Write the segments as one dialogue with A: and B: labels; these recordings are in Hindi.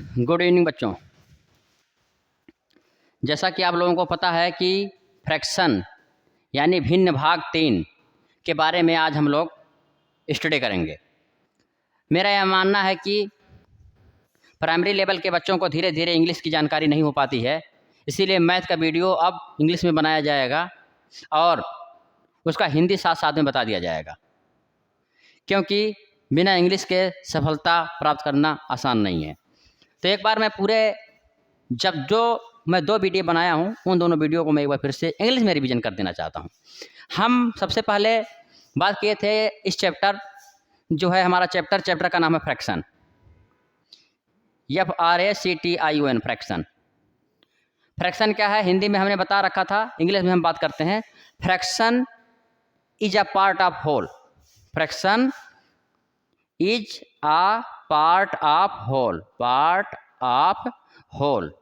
A: गुड इवनिंग बच्चों। जैसा कि आप लोगों को पता है कि फ्रैक्शन यानी भिन्न भाग 3 के बारे में आज हम लोग स्टडी करेंगे। मेरा यह मानना है कि प्राइमरी लेवल के बच्चों को धीरे धीरे इंग्लिश की जानकारी नहीं हो पाती है, इसीलिए मैथ का वीडियो अब इंग्लिश में बनाया जाएगा और उसका हिंदी साथ साथ में बता दिया जाएगा, क्योंकि बिना इंग्लिश के सफलता प्राप्त करना आसान नहीं है। तो एक बार मैं मैं 2 वीडियो बनाया हूँ, उन दोनों वीडियो को मैं एक बार फिर से इंग्लिश में रिवीजन कर देना चाहता हूँ। हम सबसे पहले बात किए थे इस चैप्टर जो है हमारा चैप्टर का नाम है फ्रैक्शन, FRACTION फ्रैक्शन। फ्रैक्शन क्या है हिंदी में हमने बता रखा था, इंग्लिश में हम बात करते हैं। Fraction is a part of whole. Fraction is a part of whole. Part of whole.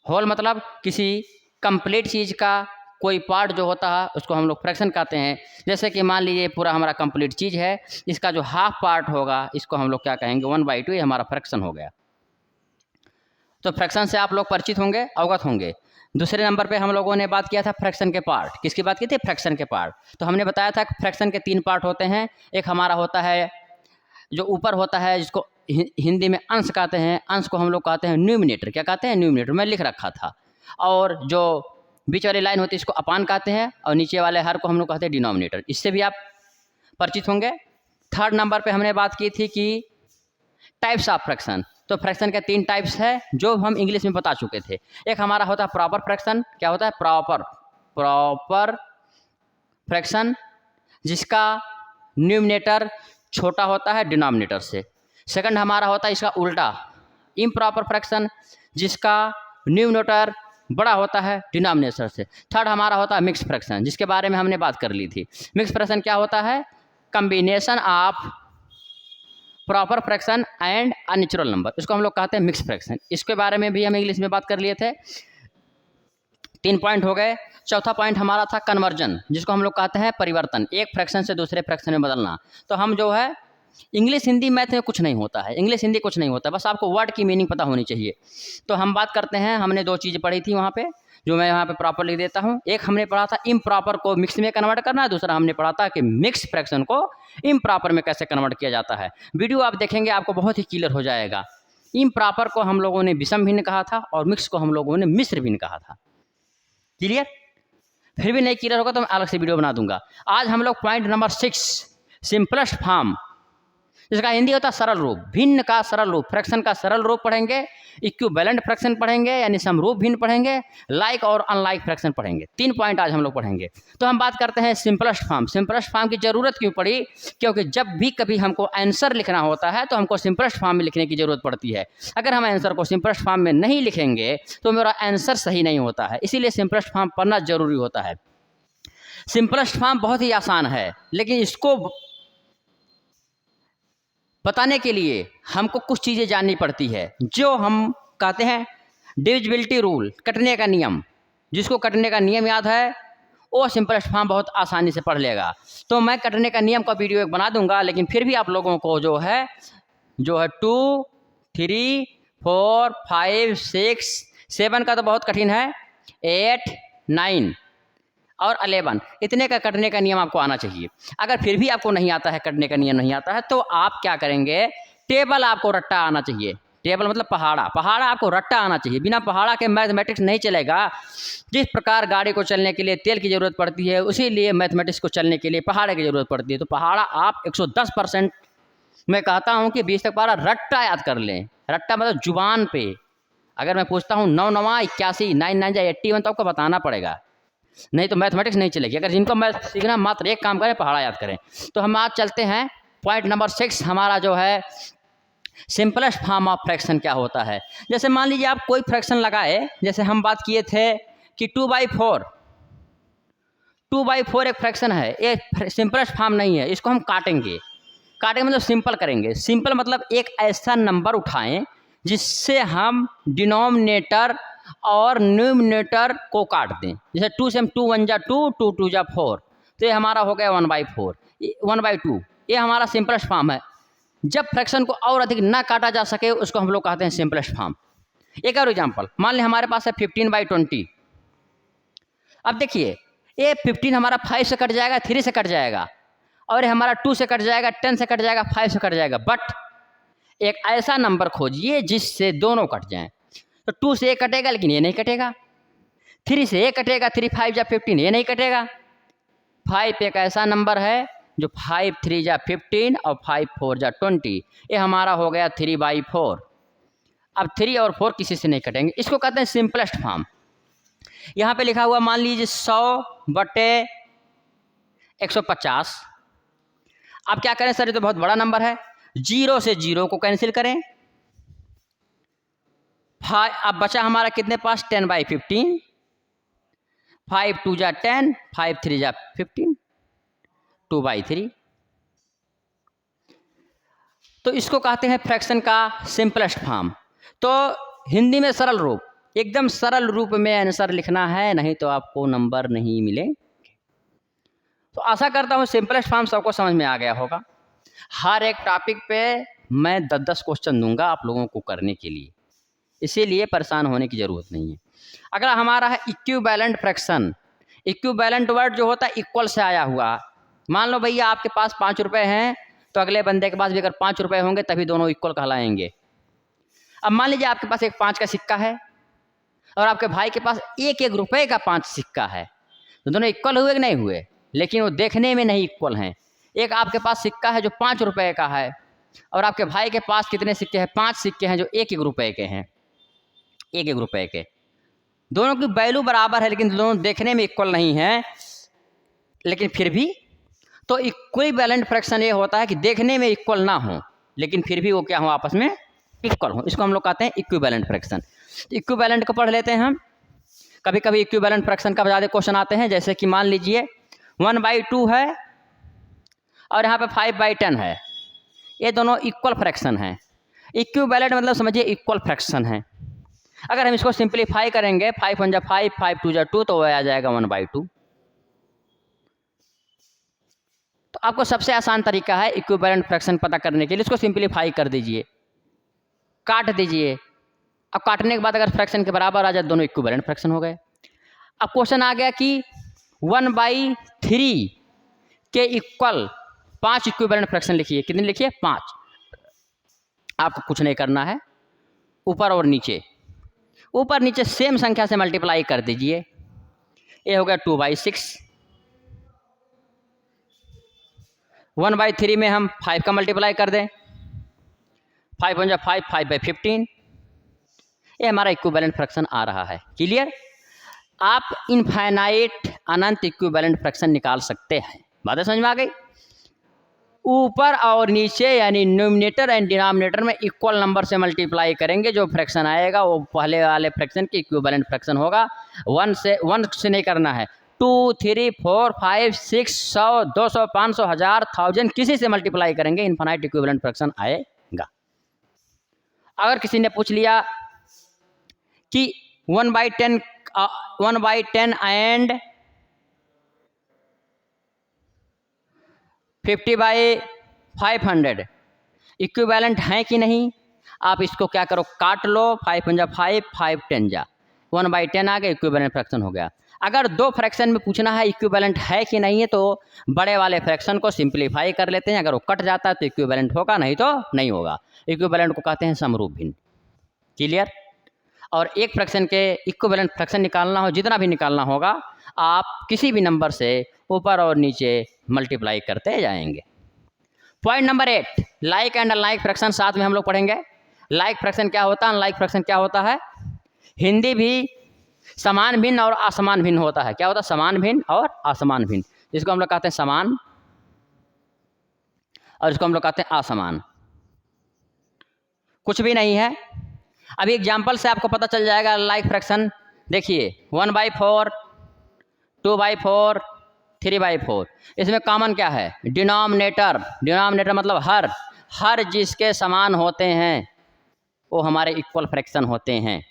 A: Whole मतलब किसी कंप्लीट चीज़ का कोई पार्ट जो होता है उसको हम लोग फ्रैक्शन कहते हैं। जैसे कि मान लीजिए पूरा हमारा कंप्लीट चीज़ है, इसका जो हाफ पार्ट होगा इसको हम लोग क्या कहेंगे, 1/2, ये हमारा फ्रैक्शन हो गया। तो फ्रैक्शन से आप लोग परिचित होंगे, अवगत होंगे। दूसरे नंबर पे हम लोगों ने बात किया था फ्रैक्शन के पार्ट। किसकी बात की थी? फ्रैक्शन के पार्ट। तो हमने बताया था कि फ्रैक्शन के 3 पार्ट होते हैं। एक हमारा होता है जो ऊपर होता है, जिसको हिंदी में अंश कहते हैं। अंश को हम लोग कहते हैं न्यूमिनेटर। क्या कहते हैं? न्यूमिनेटर। मैं लिख रखा था। और जो बीच वाली लाइन होती है इसको अपान कहते हैं, और नीचे वाले हर को हम लोग कहते हैं डिनोमिनेटर। इससे भी आप परिचित होंगे। थर्ड नंबर पे हमने बात की थी कि टाइप्स ऑफ फ्रैक्शन। तो फ्रैक्शन के 3 टाइप्स है जो हम इंग्लिश में बता चुके थे। एक हमारा होता है प्रॉपर फ्रैक्शन। क्या होता है? प्रॉपर फ्रैक्शन, जिसका न्यूमिनेटर छोटा होता है डिनोमिनेटर से। सेकंड हमारा होता है इसका उल्टा, इम्प्रॉपर फ्रैक्शन, जिसका न्यूमिनेटर बड़ा होता है डिनोमिनेटर से। थर्ड हमारा होता है मिक्स फ्रैक्शन, जिसके बारे में हमने बात कर ली थी। मिक्स फ्रैक्शन क्या होता है? Combination of proper fraction and unnatural number, इसको हम लोग कहते हैं मिक्स फ्रैक्शन। इसके बारे में भी हम इंग्लिश में बात कर लिए थे। 3 पॉइंट हो गए। चौथा पॉइंट हमारा था कन्वर्जन, जिसको हम लोग कहते हैं परिवर्तन, एक फ्रैक्शन से दूसरे फ्रैक्शन में बदलना। तो हम जो है इंग्लिश हिंदी मैथ में कुछ नहीं होता है, इंग्लिश हिंदी कुछ नहीं होता, बस आपको वर्ड की मीनिंग पता होनी चाहिए। तो हम बात करते हैं, हमने 2 चीज़ पढ़ी थी वहाँ पे, जो मैं यहाँ पे प्रॉपर लिख देता हूँ। एक हमने पढ़ा था इम्प्रॉपर को मिक्स में कन्वर्ट करना है, दूसरा हमने पढ़ा था कि मिक्स फ्रैक्शन को इम्प्रॉपर में कैसे कन्वर्ट किया जाता है। वीडियो आप देखेंगे आपको बहुत ही क्लियर हो जाएगा। इम्प्रॉपर को हम लोगों ने विषम भिन्न कहा था और मिक्स को हम लोगों ने मिश्र भिन्न कहा था। क्लियर? फिर भी नहीं क्लियर होगा तो मैं अलग से वीडियो बना दूंगा। आज हम लोग पॉइंट नंबर 6 सिंपलेस्ट फॉर्म, इसका हिंदी होता है सरल रूप। भिन्न का सरल रूप, फ्रैक्शन का सरल रूप पढ़ेंगे, इक्विवेलेंट फ्रैक्शन पढ़ेंगे यानी समरूप भिन्न पढ़ेंगे, लाइक और अनलाइक फ्रैक्शन पढ़ेंगे। 3 पॉइंट आज हम लोग पढ़ेंगे। तो हम बात करते हैं सिंपलेस्ट फॉर्म। सिंपलेस्ट फॉर्म की ज़रूरत क्यों पड़ी? क्योंकि जब भी कभी हमको आंसर लिखना होता है तो हमको सिंपलेस्ट फॉर्म में लिखने की ज़रूरत पड़ती है। अगर हम आंसर को सिंपलेस्ट फॉर्म में नहीं लिखेंगे तो मेरा आंसर सही नहीं होता है, इसीलिए सिंपलेस्ट फॉर्म पढ़ना जरूरी होता है। सिंपलेस्ट फॉर्म बहुत ही आसान है, लेकिन इसको बताने के लिए हमको कुछ चीज़ें जाननी पड़ती है, जो हम कहते हैं डिविजिबिलिटी रूल, कटने का नियम। जिसको कटने का नियम याद है वो सिंपलेस्ट फॉर्म बहुत आसानी से पढ़ लेगा। तो मैं कटने का नियम का वीडियो एक बना दूंगा, लेकिन फिर भी आप लोगों को जो है 2, 3, 4, 5, 6, 7 का तो बहुत कठिन है, 8, 9 और 11 इतने का कटने का नियम आपको आना चाहिए। अगर फिर भी आपको नहीं आता है, कटने का नियम नहीं आता है, तो आप क्या करेंगे, टेबल आपको रट्टा आना चाहिए। टेबल मतलब पहाड़ा आपको रट्टा आना चाहिए। बिना पहाड़ा के मैथमेटिक्स नहीं चलेगा। जिस प्रकार गाड़ी को चलने के लिए तेल की ज़रूरत पड़ती है, उसी लिए मैथमेटिक्स को चलने के लिए पहाड़े की ज़रूरत पड़ती है। तो पहाड़ा आप 110% मैं कहता हूँ कि 20 तक पहाड़ा रट्टा याद कर लें। रट्टा मतलब जुबान पे। अगर मैं पूछता हूँ 9 9 81, 9 9 81 तो आपको बताना पड़ेगा, नहीं तो मैथमेटिक्स नहीं चलेगी। अगर जिनको मैथ सीखना, मात्र एक काम करें, पहाड़ा याद करें। तो हम आज चलते हैं पॉइंट नंबर 6 हमारा जो है सिंपलेस्ट फॉर्म ऑफ फ्रैक्शन क्या होता है। जैसे मान लीजिए आप कोई फ्रैक्शन लगाए, जैसे हम बात किए थे कि 2/4 एक फ्रैक्शन है, ये सिंपलेस्ट फॉर्म नहीं है, इसको हम काटेंगे मतलब सिंपल करेंगे। सिंपल मतलब एक ऐसा नंबर उठाएं जिससे हम डिनोमिनेटर और न्यूमिनेटर को काट दें। जैसे 2 से हम 2 1 जा 2, 2 2 जा 4, तो ये हमारा हो गया 1/4, 1/2। ये हमारा सिंपलेस्ट फॉर्म है, जब फ्रैक्शन को और अधिक ना काटा जा सके उसको हम लोग कहते हैं सिंपलेस्ट फॉर्म। एक और एग्जांपल, मान लें हमारे पास है 15/20। अब देखिए ये 15 हमारा 5 से कट जाएगा, 3 से कट जाएगा, और ये हमारा 2 से कट जाएगा, 10 से कट जाएगा, 5 से कट जाएगा। बट एक ऐसा नंबर खोजिए जिससे दोनों कट जाएं। तो 2 से ये कटेगा लेकिन ये नहीं कटेगा, 3 से ये कटेगा, 3 5 जा 15, ये नहीं कटेगा। 5 एक ऐसा नंबर है जो 5 3 जा 15 और 5 4 जा 20, ये हमारा हो गया 3/4। अब 3 और 4 किसी से नहीं कटेंगे, इसको कहते हैं सिंपलेस्ट फॉर्म। यहाँ पे लिखा हुआ मान लीजिए 100/150। अब क्या करें सर, ये तो बहुत बड़ा नंबर है, 0 से 0 को कैंसिल करें। अब बचा हमारा कितने पास, 10/15, 5 2 जा 10, 5 3 जा 15, 2/3। तो इसको कहते हैं फ्रैक्शन का सिंपलेस्ट फॉर्म। तो हिंदी में सरल रूप, एकदम सरल रूप में आंसर लिखना है, नहीं तो आपको नंबर नहीं मिले। तो आशा करता हूँ सिंपलेस्ट फॉर्म सबको समझ में आ गया होगा। हर एक टॉपिक पे मैं 10-10 क्वेश्चन दूंगा आप लोगों को करने के लिए, इसीलिए परेशान होने की ज़रूरत नहीं है। अगला हमारा है इक्विवेलेंट फ्रैक्शन। इक्विवेलेंट वर्ड जो होता है इक्वल से आया हुआ। मान लो भैया आपके पास 5 रुपये हैं, तो अगले बंदे के पास भी अगर 5 रुपये होंगे तभी दोनों इक्वल कहलाएंगे। अब मान लीजिए आपके पास एक 5 का सिक्का है और आपके भाई के पास 1-1 रुपये का 5 सिक्का है, तो दोनों इक्वल हुए कि नहीं हुए? लेकिन वो देखने में नहीं इक्वल हैं। एक आपके पास सिक्का है जो 5 रुपये का है और आपके भाई के पास कितने सिक्के हैं, 5 सिक्के हैं जो 1-1 रुपये के हैं, 1-1 रुपये के। दोनों की वैल्यू बराबर है लेकिन दोनों देखने में इक्वल नहीं हैं, लेकिन फिर भी। तो इक्विवेलेंट फ्रैक्शन ये होता है कि देखने में इक्वल ना हो लेकिन फिर भी वो क्या हो, आपस में इक्वल हो, इसको हम लोग कहते हैं इक्विवेलेंट फ्रैक्शन। इक्विवेलेंट को पढ़ लेते हैं हम। कभी कभी इक्विवेलेंट फ्रैक्शन का ज़्यादा क्वेश्चन आते हैं, जैसे कि मान लीजिए 1/2 है और यहाँ पे 5/10 है, ये दोनों इक्वल फ्रैक्शन हैं। इक्विवेलेंट मतलब समझिए इक्वल फ्रैक्शन है। अगर हम इसको सिंप्लीफाई करेंगे, 5 1 जा 5, 5 2 जा 2, तो वह आ जाएगा 1/2। तो आपको सबसे आसान तरीका है इक्विवेलेंट फ्रैक्शन पता करने के लिए, इसको सिंप्लीफाई कर दीजिए, काट दीजिए। अब काटने के बाद अगर फ्रैक्शन के बराबर आ जाए, दोनों इक्विवेलेंट फ्रैक्शन हो गए। अब क्वेश्चन आ गया कि 1/3 के इक्वल 5 इक्विवेलेंट फ्रैक्शन लिखिए। कितने लिखिए? 5। आपको कुछ नहीं करना है, ऊपर और नीचे, ऊपर नीचे सेम संख्या से मल्टीप्लाई कर दीजिए। ये हो गया 2/6। 1/3 में हम 5 का मल्टीप्लाई कर दें, 5 1 जा 5, 5/15। ये हमारा इक्विवेलेंट फ्रैक्शन आ रहा है। क्लियर? आप इनफाइनाइट अनंत इक्विवेलेंट फ्रैक्शन निकाल सकते हैं। बातें समझ में आ गई? ऊपर और नीचे यानी न्यूमरेटर एंड डिनोमिनेटर में इक्वल नंबर से मल्टीप्लाई करेंगे, जो फ्रैक्शन आएगा वो पहले वाले फ्रैक्शन की इक्विवेलेंट फ्रैक्शन होगा। 1 से नहीं करना है, 2 3 4 5 6 100 200 500 1000 1000 किसी से मल्टीप्लाई करेंगे, इनफाइनाइट इक्विवेलेंट फ्रैक्शन आएगा। अगर किसी ने पूछ लिया कि 1/10 एंड 50/500 इक्विवेलेंट हैं कि नहीं, आप इसको क्या करो, काट लो। 5 1 जा 5, 5 10 जा 1/10 आ गया, इक्विवेलेंट फ्रैक्शन हो गया। अगर दो फ्रैक्शन में पूछना है इक्विवेलेंट है कि नहीं है, तो बड़े वाले फ्रैक्शन को सिंप्लीफाई कर लेते हैं। अगर वो कट जाता है तो इक्विवेलेंट होगा, नहीं तो नहीं होगा। इक्विवेलेंट को कहते हैं समरूप भिन्न। क्लियर? और एक फ्रैक्शन के इक्विवेलेंट फ्रैक्शन निकालना हो, जितना भी निकालना होगा, आप किसी भी नंबर से ऊपर और नीचे मल्टीप्लाई करते जाएंगे। Point number 8, like and unlike fraction साथ में हम लोग पढ़ेंगे। लाइक फ्रैक्शन क्या होता है, अनलाइक फ्रैक्शन क्या होता है। हिंदी भी समान भिन्न और असमान भिन्न होता है। क्या होता है? समान भिन्न और असमान भिन्न। जिसको हम लोग कहते हैं समान और इसको हम लोग कहते हैं असमान। कुछ भी नहीं है। अभी एग्जाम्पल से आपको पता चल जाएगा लाइक फ्रैक्शन। देखिए 1/4, 2/4, 3/4। इसमें कॉमन क्या है? डिनोमिनेटर। डिनोमिनेटर मतलब हर जिसके समान होते हैं वो हमारे इक्वल फ्रैक्शन होते हैं।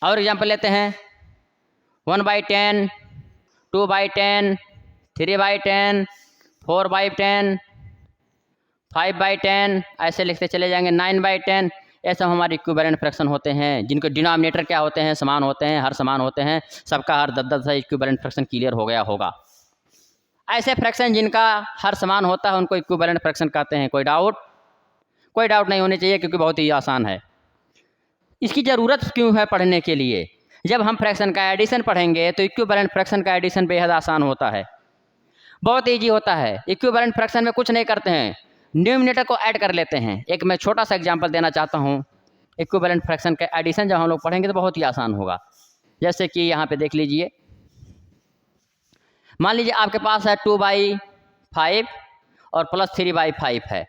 A: और एग्जाम्पल लेते हैं 1/10, 2/10, 3/10, 4/10, 5/10, ऐसे लिखते चले जाएंगे, 9/10। ये सब हमारे इक्विवेलेंट फ्रैक्शन होते हैं, जिनके डिनोमिनेटर क्या होते हैं, समान होते हैं, हर समान होते हैं, सबका हर 10-10 है। इक्विवेलेंट फ्रैक्शन क्लियर हो गया होगा। ऐसे फ्रैक्शन जिनका हर समान होता है उनको इक्विवेलेंट फ्रैक्शन कहते हैं। कोई डाउट नहीं होनी चाहिए, क्योंकि बहुत ही आसान है। इसकी ज़रूरत क्यों है पढ़ने के लिए? जब हम फ्रैक्शन का एडिशन पढ़ेंगे तो इक्विवेलेंट फ्रैक्शन का एडिशन बेहद आसान होता है, बहुत ईजी होता है। इक्विवेलेंट फ्रैक्शन में कुछ नहीं करते हैं, न्यूमिनेटर को ऐड कर लेते हैं। एक मैं छोटा सा एग्जांपल देना चाहता हूँ। इक्विवेलेंट फ्रैक्शन का एडिशन जब हम लोग पढ़ेंगे तो बहुत ही आसान होगा। जैसे कि यहाँ पे देख लीजिए, मान लीजिए आपके पास है 2/5 और +3/5 है।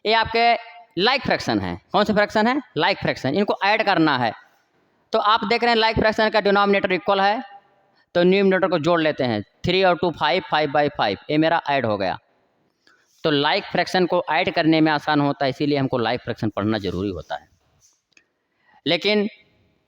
A: ये आपके लाइक फ्रैक्शन है। कौन से फ्रैक्शन है? Like fraction. इनको ऐड करना है। तो आप देख रहे हैं लाइक फ्रैक्शन का डिनोमिनेटर इक्वल है, तो न्यूमिनेटर को जोड़ लेते हैं। 3 और 2 5, 5/5, ये मेरा ऐड हो गया। तो लाइक फ्रैक्शन को ऐड करने में आसान होता है, इसीलिए हमको लाइक फ्रैक्शन पढ़ना ज़रूरी होता है। लेकिन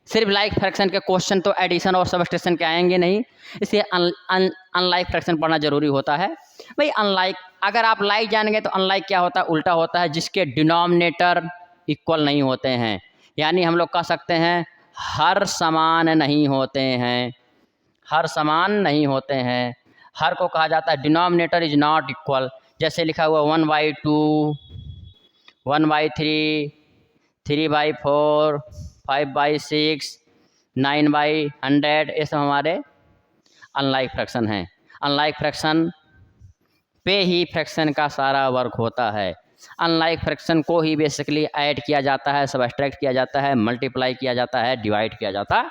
A: सिर्फ लाइक फ्रैक्शन के क्वेश्चन तो एडिशन और सबट्रैक्शन के आएंगे नहीं, इसलिए अनलाइक फ्रैक्शन पढ़ना ज़रूरी होता है। भाई अनलाइक, अगर आप लाइक जानेंगे तो अनलाइक क्या होता है? उल्टा होता है, जिसके डिनोमिनेटर इक्वल नहीं होते हैं। यानी हम लोग कह सकते हैं हर समान नहीं होते हैं, हर समान नहीं होते हैं। हर को कहा जाता है डिनोमिनेटर इज नॉट इक्वल। जैसे लिखा हुआ 1/2, 1/3, 3/4, 5/6, 9/100, ये सब हमारे अनलाइक फ्रैक्शन हैं। अनलाइक फ्रैक्शन पे ही फ्रैक्शन का सारा वर्क होता है। अनलाइक फ्रैक्शन को ही बेसिकली ऐड किया जाता है, सबट्रैक्ट किया जाता है, मल्टीप्लाई किया जाता है, डिवाइड किया जाता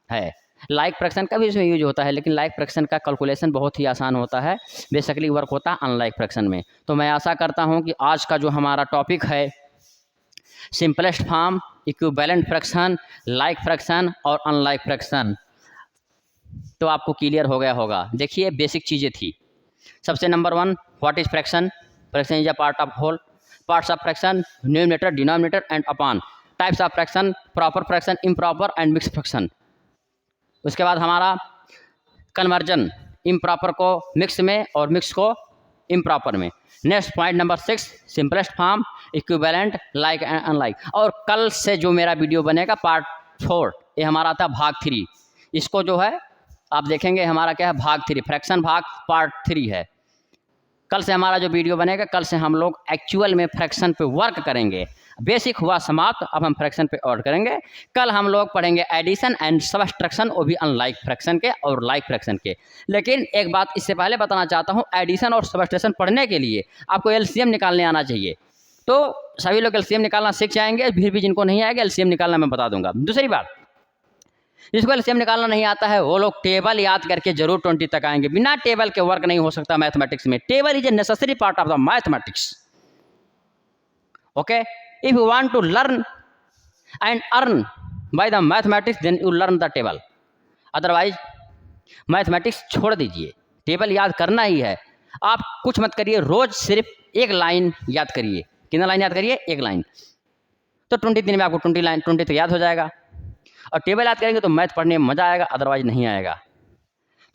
A: है। लाइक फ्रैक्शन का भी इसमें यूज होता है, लेकिन लाइक फ्रैक्शन का कैलकुलेशन बहुत ही आसान होता है, बेसिकली वर्क होता है अनलाइक फ्रैक्शन में। तो मैं आशा करता हूँ कि आज का जो हमारा टॉपिक है simplest form, equivalent fraction, like fraction और अनलाइक फ्रैक्शन, तो आपको क्लियर हो गया होगा। देखिए बेसिक चीज़ें थी। सबसे number 1, what is fraction? Fraction is a part of whole. Parts of fraction, numerator, denominator and upon. Types of fraction, proper fraction, improper and mix fraction. उसके बाद हमारा कन्वर्जन, इम्प्रॉपर को मिक्स में और मिक्स को इम्प्रॉपर में। Next point number 6, simplest form, equivalent, like and unlike. और कल से जो मेरा वीडियो बनेगा पार्ट 4, ये हमारा था भाग 3। इसको जो है आप देखेंगे हमारा क्या है, भाग 3, फ्रैक्शन भाग पार्ट 3 है। कल से हमारा जो वीडियो बनेगा, कल से हम लोग एक्चुअल में फ्रैक्शन पे वर्क करेंगे। बेसिक हुआ समाप्त, अब हम फ्रैक्शन पे और करेंगे। कल हम लोग पढ़ेंगे एडिशन एंड सबट्रैक्शन, वो भी अनलाइक फ्रैक्शन के और लाइक फ्रैक्शन के। लेकिन एक बात इससे पहले बताना चाहता हूँ, एडिशन और सबट्रैक्शन पढ़ने के लिए आपको एलसीएम निकालने आना चाहिए। तो सभी लोग एलसीएम निकालना सीख जाएंगे, फिर भी जिनको नहीं आएगा एलसीएम निकालना मैं बता दूंगा। दूसरी बात, जिसको एलसीएम निकालना नहीं आता है वो लोग टेबल याद करके जरूर 20 तक आएंगे। बिना टेबल के वर्क नहीं हो सकता मैथमेटिक्स में। Table is a necessary part of the mathematics. Okay, if you want to learn and earn by the mathematics then you learn the table. Otherwise mathematics छोड़ दीजिए, टेबल याद करना ही है। आप कुछ मत करिए, रोज सिर्फ एक लाइन याद करिए। कितना लाइन याद करिए? एक लाइन। तो 20 दिन में आपको 20 तो याद हो जाएगा। और टेबल याद करेंगे तो मैथ पढ़ने में मज़ा आएगा, अदरवाइज नहीं आएगा।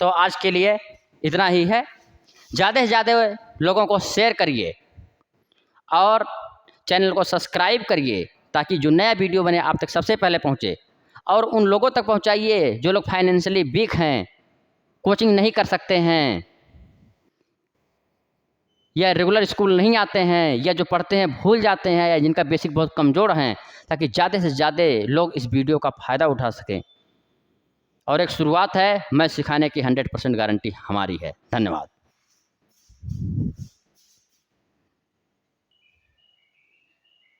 A: तो आज के लिए इतना ही है। ज़्यादा से ज़्यादा लोगों को शेयर करिए और चैनल को सब्सक्राइब करिए, ताकि जो नया वीडियो बने आप तक सबसे पहले पहुंचे। और उन लोगों तक पहुंचाइए जो लोग फाइनेंशियली वीक हैं, कोचिंग नहीं कर सकते हैं, या रेगुलर स्कूल नहीं आते हैं, या जो पढ़ते हैं भूल जाते हैं, या जिनका बेसिक बहुत कमज़ोर हैं, ताकि ज़्यादा से ज़्यादा लोग इस वीडियो का फ़ायदा उठा सकें। और एक शुरुआत है, मैं सिखाने की 100% गारंटी हमारी है। धन्यवाद।